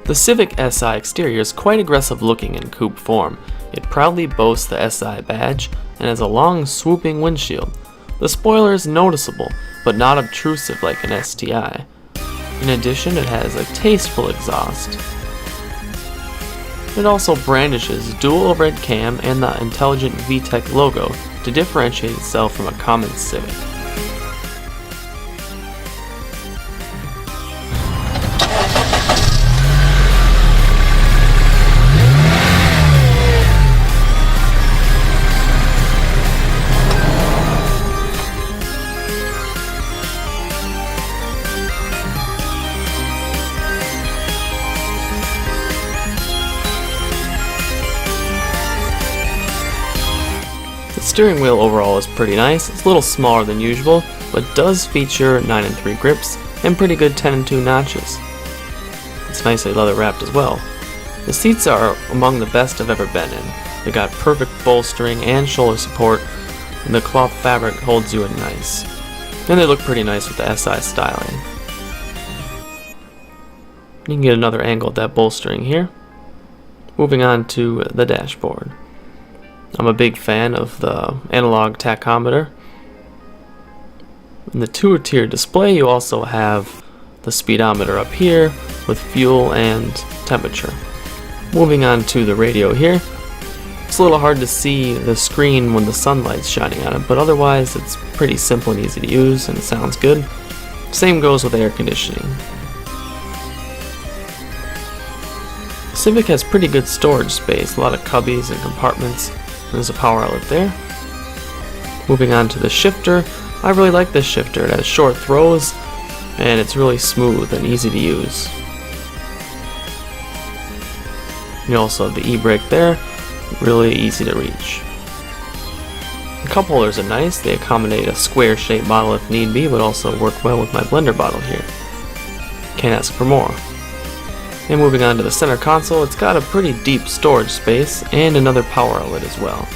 The Civic Si exterior is quite aggressive looking in coupe form. It proudly boasts the Si badge and has a long swooping windshield. The spoiler is noticeable, but not obtrusive like an STI. In addition, it has a tasteful exhaust. It also brandishes dual overhead cam and the intelligent VTEC logo to differentiate itself from a common Civic. The steering wheel overall is pretty nice. It's a little smaller than usual, but does feature 9 and 3 grips and pretty good 10 and 2 notches. It's nicely leather wrapped as well. The seats are among the best I've ever been in. They got perfect bolstering and shoulder support, and the cloth fabric holds you in nice. And they look pretty nice with the SI styling. You can get another angle at that bolstering here. Moving on to the dashboard. I'm a big fan of the analog tachometer. In the two-tier display, you also have the speedometer up here with fuel and temperature. Moving on to the radio here. It's a little hard to see the screen when the sunlight's shining on it, but otherwise it's pretty simple and easy to use and it sounds good. Same goes with air conditioning. Civic has pretty good storage space, a lot of cubbies and compartments. There's a power outlet there. Moving on to the shifter. I really like this shifter. It has short throws and it's really smooth and easy to use. You also have the e-brake there, really easy to reach. The cup holders are nice. They accommodate a square shaped bottle if need be, but also work well with my blender bottle here. Can't ask for more. And moving on to the center console, it's got a pretty deep storage space and another power outlet as well.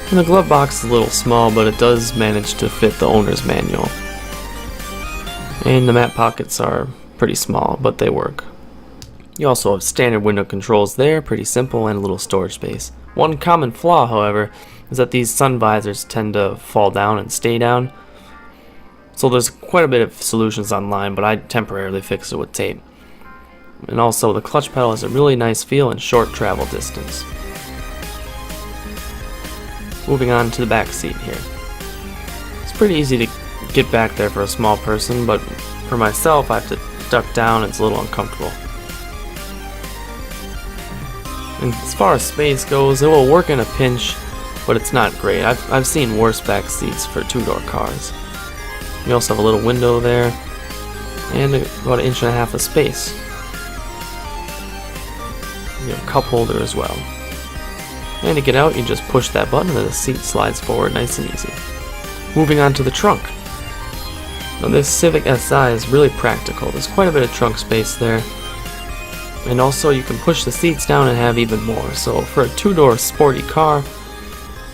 And the glove box is a little small, but it does manage to fit the owner's manual. And the mat pockets are pretty small, but they work. You also have standard window controls there, pretty simple, and a little storage space. One common flaw, however, is that these sun visors tend to fall down and stay down. So there's quite a bit of solutions online, but I temporarily fixed it with tape. And also the clutch pedal has a really nice feel and short travel distance. Moving on to the back seat here. It's pretty easy to get back there for a small person, but for myself I have to duck down and it's a little uncomfortable. And as far as space goes, it will work in a pinch, but it's not great. I've seen worse back seats for two-door cars. You also have a little window there, and about 1.5 inches of space. You have a cup holder as well. And to get out, you just push that button and the seat slides forward nice and easy. Moving on to the trunk. Now this Civic Si is really practical. There's quite a bit of trunk space there. And also you can push the seats down and have even more. So for a two-door sporty car,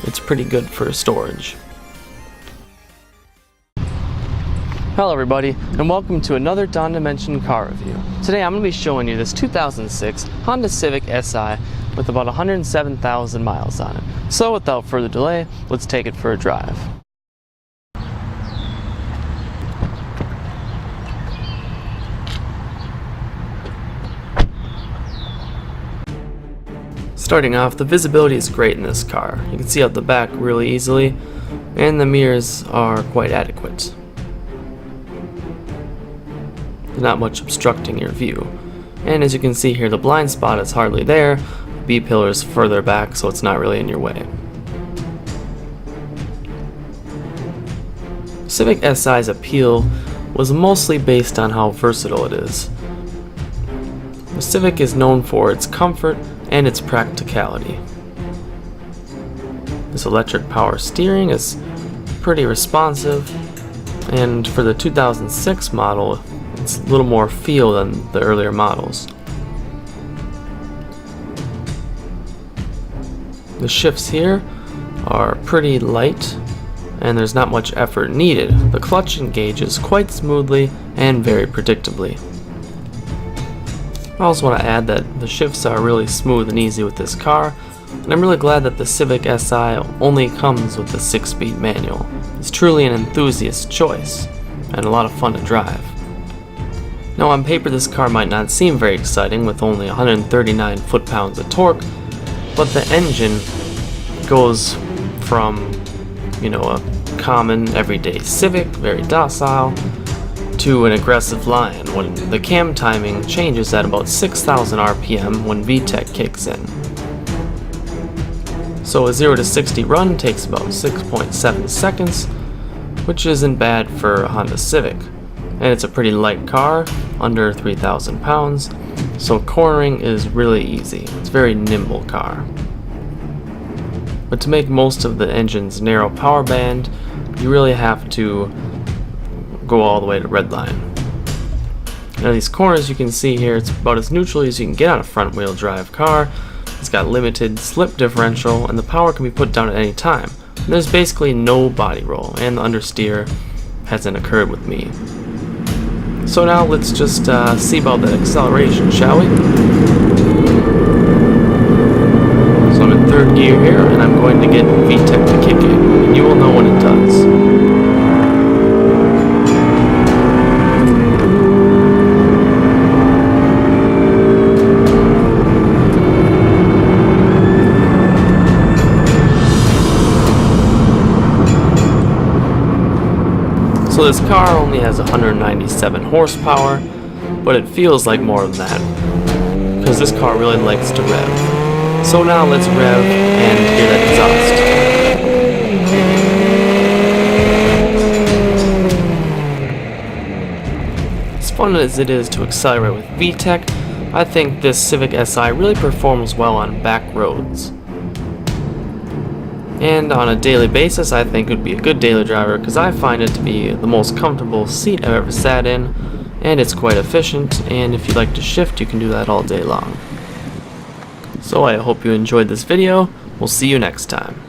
it's pretty good for storage. Hello everybody, and welcome to another Don Dimension car review. Today I'm going to be showing you this 2006 Honda Civic Si with about 107,000 miles on it. So without further delay, let's take it for a drive. Starting off, the visibility is great in this car. You can see out the back really easily, and the mirrors are quite adequate. Not much obstructing your view. And as you can see here, the blind spot is hardly there. The B-pillar is further back, so it's not really in your way. Civic SI's appeal was mostly based on how versatile it is. The Civic is known for its comfort and its practicality. This electric power steering is pretty responsive, and for the 2006 model, it's a little more feel than the earlier models. The shifts here are pretty light and there's not much effort needed. The clutch engages quite smoothly and very predictably. I also want to add that the shifts are really smooth and easy with this car, and I'm really glad that the Civic Si only comes with the 6-speed manual. It's truly an enthusiast choice, and a lot of fun to drive. Now on paper this car might not seem very exciting with only 139 foot-pounds of torque, but the engine goes from, a common everyday Civic, very docile, to an aggressive Lion when the cam timing changes at about 6,000 RPM when VTEC kicks in. So a 0 to 60 run takes about 6.7 seconds, which isn't bad for a Honda Civic. And it's a pretty light car, under 3,000 pounds, so cornering is really easy. It's a very nimble car. But to make most of the engine's narrow power band, you really have to go all the way to redline. Now these corners you can see here, it's about as neutral as you can get on a front wheel drive car. It's got limited slip differential and the power can be put down at any time. And there's basically no body roll and the understeer hasn't occurred with me. So now let's just see about that acceleration, shall we? So I'm in 3rd gear here and I'm going to get VTEC to kick in and you will know when it does. So this car only has 197 horsepower, but it feels like more than that, because this car really likes to rev. So now let's rev and hear that exhaust. As fun as it is to accelerate with VTEC, I think this Civic Si really performs well on Backroads. And on a daily basis, I think it would be a good daily driver because I find it to be the most comfortable seat I've ever sat in, and it's quite efficient, and if you like to shift, you can do that all day long. So I hope you enjoyed this video. We'll see you next time.